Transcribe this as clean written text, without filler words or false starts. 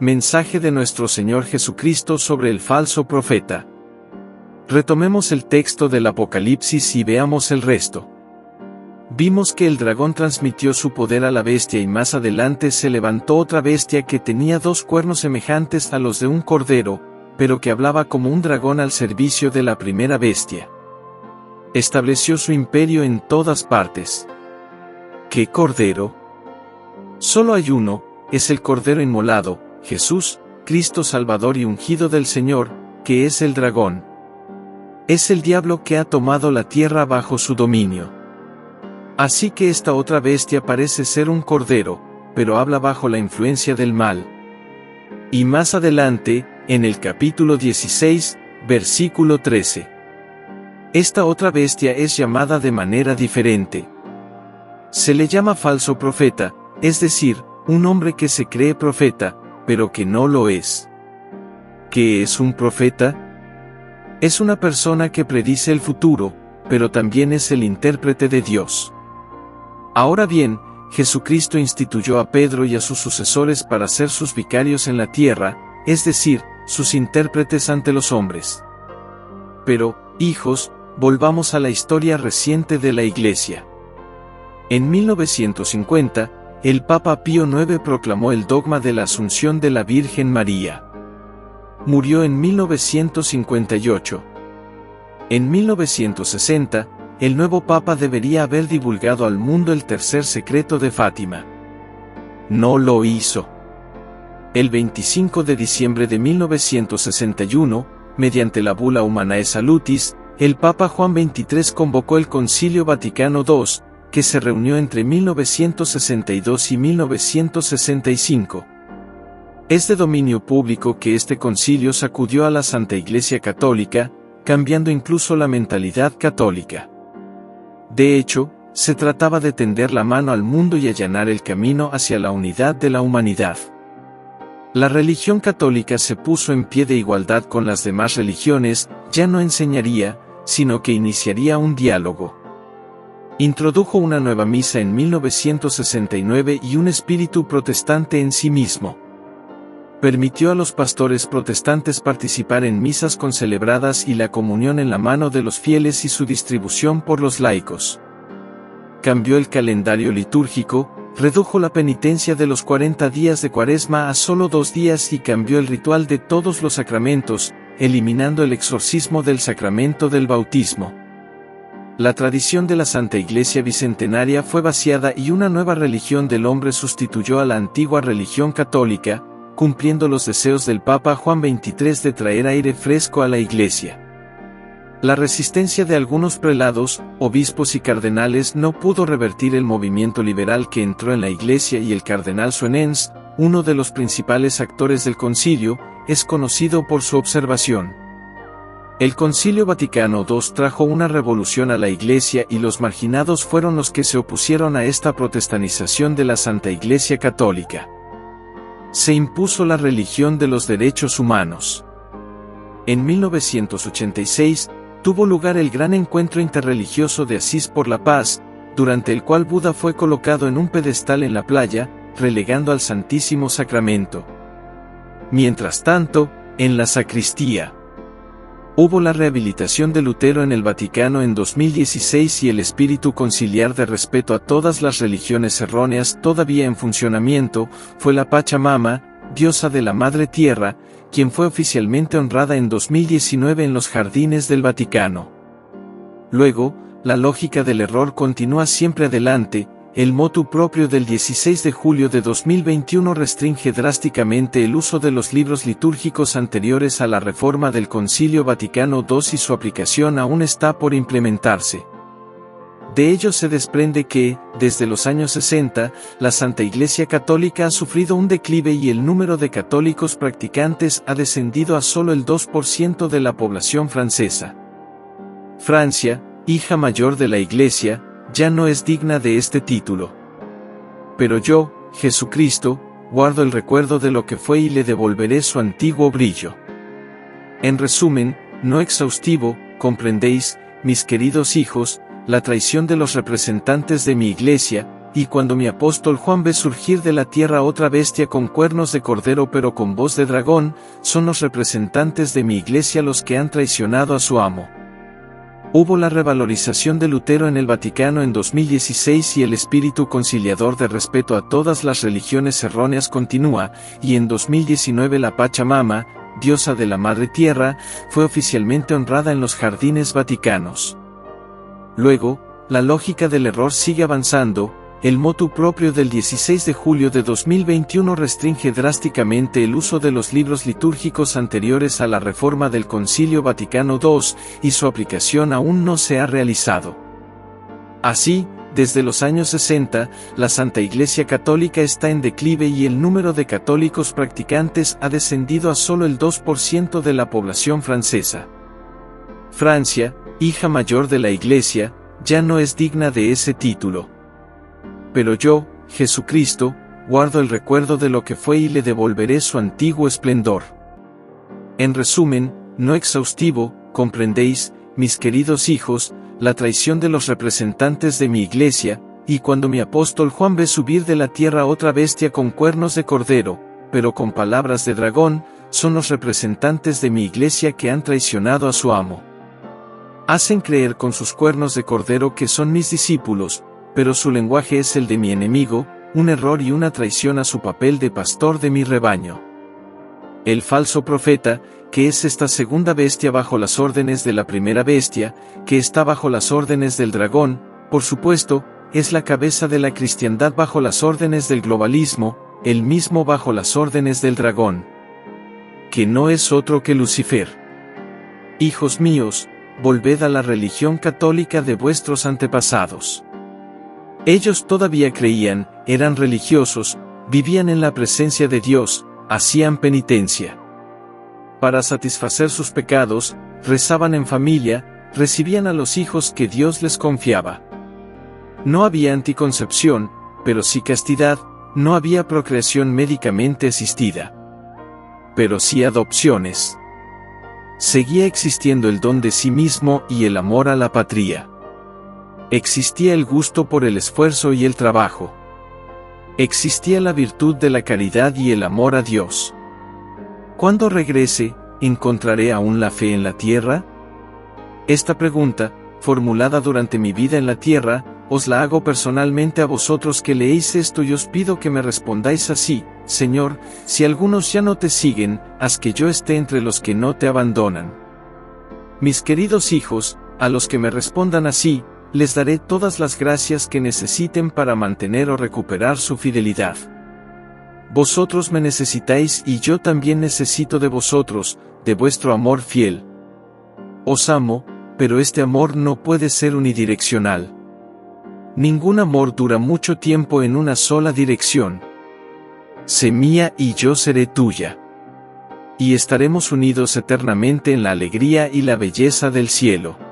Mensaje de nuestro Señor Jesucristo sobre el falso profeta. Retomemos el texto del Apocalipsis y veamos el resto. Vimos que el dragón transmitió su poder a la bestia y más adelante se levantó otra bestia que tenía 2 cuernos semejantes a los de un cordero, pero que hablaba como un dragón al servicio de la primera bestia. Estableció su imperio en todas partes. ¿Qué cordero? Solo hay uno, es el cordero inmolado, Jesús, Cristo Salvador y ungido del Señor, que es el dragón. Es el diablo que ha tomado la tierra bajo su dominio. Así que esta otra bestia parece ser un cordero, pero habla bajo la influencia del mal. Y más adelante, en el capítulo 16, versículo 13. Esta otra bestia es llamada de manera diferente. Se le llama falso profeta, es decir, un hombre que se cree profeta, pero que no lo es. ¿Qué es un profeta? Es una persona que predice el futuro, pero también es el intérprete de Dios. Ahora bien, Jesucristo instituyó a Pedro y a sus sucesores para ser sus vicarios en la tierra, es decir, sus intérpretes ante los hombres. Pero, hijos, volvamos a la historia reciente de la Iglesia. En 1950, el Papa Pío IX proclamó el dogma de la Asunción de la Virgen María. Murió en 1958. En 1960, el nuevo Papa debería haber divulgado al mundo el tercer secreto de Fátima. No lo hizo. El 25 de diciembre de 1961, mediante la bula Humanae Salutis, el Papa Juan XXIII convocó el Concilio Vaticano II, que se reunió entre 1962 y 1965. Es de dominio público que este concilio sacudió a la Santa Iglesia Católica, cambiando incluso la mentalidad católica. De hecho, se trataba de tender la mano al mundo y allanar el camino hacia la unidad de la humanidad. La religión católica se puso en pie de igualdad con las demás religiones, ya no enseñaría, sino que iniciaría un diálogo. Introdujo una nueva misa en 1969 y un espíritu protestante en sí mismo. Permitió a los pastores protestantes participar en misas concelebradas y la comunión en la mano de los fieles y su distribución por los laicos. Cambió el calendario litúrgico, redujo la penitencia de los 40 días de Cuaresma a solo 2 días y cambió el ritual de todos los sacramentos, eliminando el exorcismo del sacramento del bautismo. La tradición de la Santa Iglesia Bicentenaria fue vaciada y una nueva religión del hombre sustituyó a la antigua religión católica, cumpliendo los deseos del Papa Juan XXIII de traer aire fresco a la Iglesia. La resistencia de algunos prelados, obispos y cardenales no pudo revertir el movimiento liberal que entró en la Iglesia y el cardenal Suenens, uno de los principales actores del concilio, es conocido por su observación. El Concilio Vaticano II trajo una revolución a la Iglesia y los marginados fueron los que se opusieron a esta protestanización de la Santa Iglesia Católica. Se impuso la religión de los derechos humanos. En 1986, tuvo lugar el gran encuentro interreligioso de Asís por la Paz, durante el cual Buda fue colocado en un pedestal en la playa, relegando al Santísimo Sacramento. Mientras tanto, en la sacristía, hubo la rehabilitación de Lutero en el Vaticano en 2016 y el espíritu conciliar de respeto a todas las religiones erróneas todavía en funcionamiento, fue la Pachamama, diosa de la Madre Tierra, quien fue oficialmente honrada en 2019 en los jardines del Vaticano. Luego, la lógica del error continúa siempre adelante. El motu proprio del 16 de julio de 2021 restringe drásticamente el uso de los libros litúrgicos anteriores a la reforma del Concilio Vaticano II y su aplicación aún está por implementarse. De ello se desprende que, desde los años 60, la Santa Iglesia Católica ha sufrido un declive y el número de católicos practicantes ha descendido a solo el 2% de la población francesa. Francia, hija mayor de la Iglesia, ya no es digna de este título. Pero yo, Jesucristo, guardo el recuerdo de lo que fue y le devolveré su antiguo brillo. En resumen, no exhaustivo, comprendéis, mis queridos hijos, la traición de los representantes de mi Iglesia, y cuando mi apóstol Juan ve surgir de la tierra otra bestia con cuernos de cordero pero con voz de dragón, son los representantes de mi iglesia los que han traicionado a su amo. Hubo la revalorización de Lutero en el Vaticano en 2016 y el espíritu conciliador de respeto a todas las religiones erróneas continúa, y en 2019 la Pachamama, diosa de la Madre Tierra, fue oficialmente honrada en los jardines vaticanos. Luego, la lógica del error sigue avanzando. El motu proprio del 16 de julio de 2021 restringe drásticamente el uso de los libros litúrgicos anteriores a la reforma del Concilio Vaticano II, y su aplicación aún no se ha realizado. Así, desde los años 60, la Santa Iglesia Católica está en declive y el número de católicos practicantes ha descendido a solo el 2% de la población francesa. Francia, hija mayor de la Iglesia, ya no es digna de ese título. Pero yo, Jesucristo, guardo el recuerdo de lo que fue y le devolveré su antiguo esplendor. En resumen, no exhaustivo, comprendéis, mis queridos hijos, la traición de los representantes de mi iglesia, y cuando mi apóstol Juan ve subir de la tierra otra bestia con cuernos de cordero, pero con palabras de dragón, son los representantes de mi iglesia que han traicionado a su amo. Hacen creer con sus cuernos de cordero que son mis discípulos, pero su lenguaje es el de mi enemigo, un error y una traición a su papel de pastor de mi rebaño. El falso profeta, que es esta segunda bestia bajo las órdenes de la primera bestia, que está bajo las órdenes del dragón, por supuesto, es la cabeza de la cristiandad bajo las órdenes del globalismo, el mismo bajo las órdenes del dragón, que no es otro que Lucifer. Hijos míos, volved a la religión católica de vuestros antepasados. Ellos todavía creían, eran religiosos, vivían en la presencia de Dios, hacían penitencia. Para satisfacer sus pecados, rezaban en familia, recibían a los hijos que Dios les confiaba. No había anticoncepción, pero sí castidad, no había procreación médicamente asistida. Pero sí adopciones. Seguía existiendo el don de sí mismo y el amor a la patria. Existía el gusto por el esfuerzo y el trabajo. Existía la virtud de la caridad y el amor a Dios. ¿Cuándo regrese, encontraré aún la fe en la tierra? Esta pregunta, formulada durante mi vida en la tierra, os la hago personalmente a vosotros que leéis esto y os pido que me respondáis así: Señor, si algunos ya no te siguen, haz que yo esté entre los que no te abandonan. Mis queridos hijos, a los que me respondan así, les daré todas las gracias que necesiten para mantener o recuperar su fidelidad. Vosotros me necesitáis y yo también necesito de vosotros, de vuestro amor fiel. Os amo, pero este amor no puede ser unidireccional. Ningún amor dura mucho tiempo en una sola dirección. Sé mía y yo seré tuya. Y estaremos unidos eternamente en la alegría y la belleza del cielo.